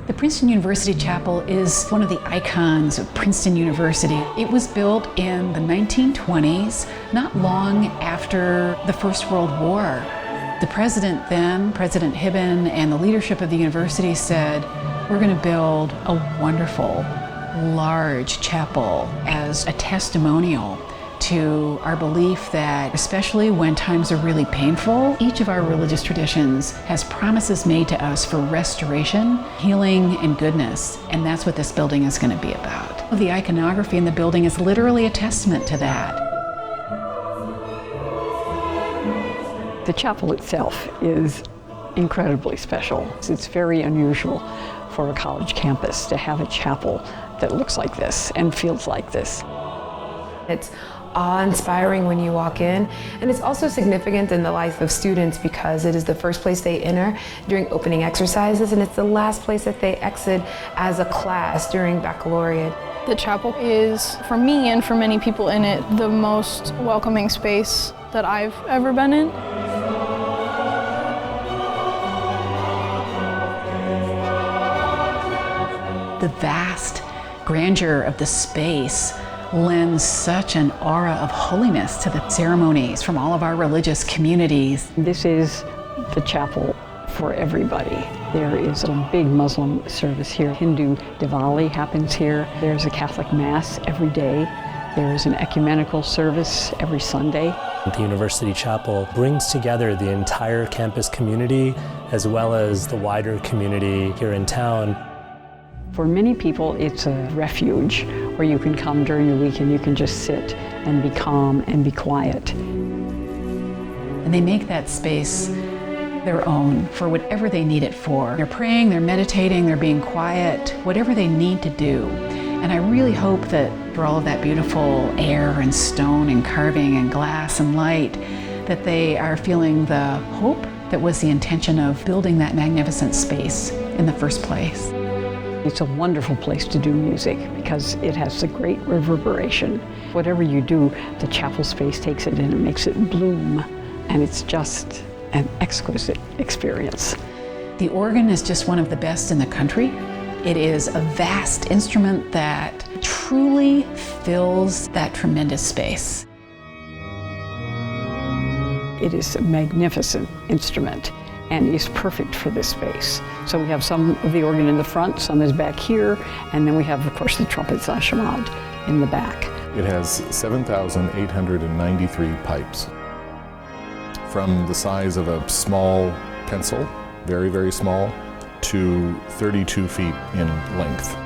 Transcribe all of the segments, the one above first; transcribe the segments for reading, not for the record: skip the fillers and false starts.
The Princeton University Chapel is one of the icons of Princeton University. It was built in the 1920s, not long after the First World War. The president then, President Hibben, and the leadership of the university said, we're going to build a wonderful, large chapel as a testimonial to our belief that, especially when times are really painful, each of our religious traditions has promises made to us for restoration, healing, and goodness. And that's what this building is going to be about. The iconography in the building is literally a testament to that. The chapel itself is incredibly special. It's very unusual for a college campus to have a chapel that looks like this and feels like this. It's awe-inspiring when you walk in, and it's also significant in the life of students because it is the first place they enter during opening exercises, and it's the last place that they exit as a class during baccalaureate. The chapel is, for me and for many people in it, the most welcoming space that I've ever been in. The vast grandeur of the space lends such an aura of holiness to the ceremonies from all of our religious communities. This is the chapel for everybody. There is a big Muslim service here. Hindu Diwali happens here. There's a Catholic Mass every day. There is an ecumenical service every Sunday. The University Chapel brings together the entire campus community as well as the wider community here in town. For many people, it's a refuge where you can come during the week and you can just sit and be calm and be quiet. And they make that space their own for whatever they need it for. They're praying, they're meditating, they're being quiet, whatever they need to do. And I really hope that for all of that beautiful air and stone and carving and glass and light, that they are feeling the hope that was the intention of building that magnificent space in the first place. It's a wonderful place to do music because it has a great reverberation. Whatever you do, the chapel space takes it and it makes it bloom, and it's just an exquisite experience. The organ is just one of the best in the country. It is a vast instrument that truly fills that tremendous space. It is a magnificent instrument and is perfect for this space. So we have some of the organ in the front, some is back here, and then we have, of course, the trumpets chamade in the back. It has 7,893 pipes, from the size of a small pencil, very, very small, to 32 feet in length.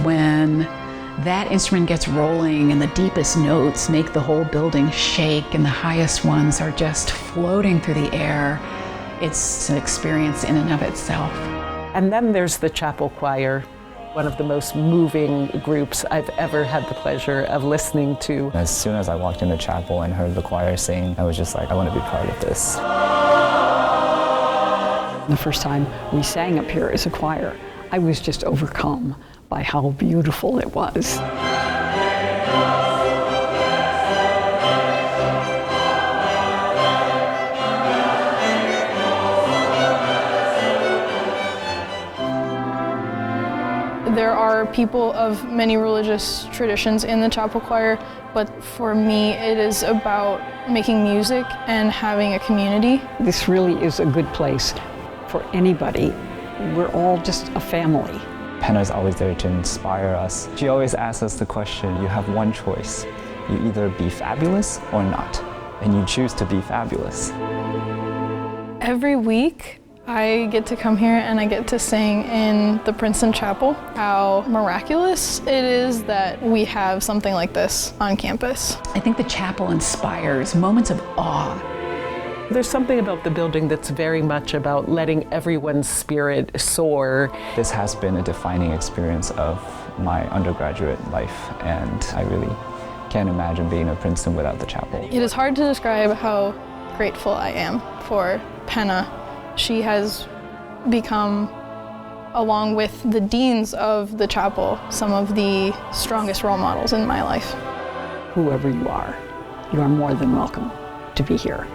When that instrument gets rolling and the deepest notes make the whole building shake and the highest ones are just floating through the air, it's an experience in and of itself. And then there's the chapel choir, one of the most moving groups I've ever had the pleasure of listening to. As soon as I walked in the chapel and heard the choir sing, I was just like, I want to be part of this. The first time we sang up here as a choir, I was just overcome by how beautiful it was. There are people of many religious traditions in the chapel choir, but for me it is about making music and having a community. This really is a good place for anybody. We're all just a family. Penna's always there to inspire us. She always asks us the question, you have one choice. You either be fabulous or not, and you choose to be fabulous. Every week I get to come here and I get to sing in the Princeton Chapel. How miraculous it is that we have something like this on campus. I think the chapel inspires moments of awe. There's something about the building that's very much about letting everyone's spirit soar. This has been a defining experience of my undergraduate life, and I really can't imagine being at Princeton without the chapel. It is hard to describe how grateful I am for Penna. She has become, along with the deans of the chapel, some of the strongest role models in my life. Whoever you are more than welcome to be here.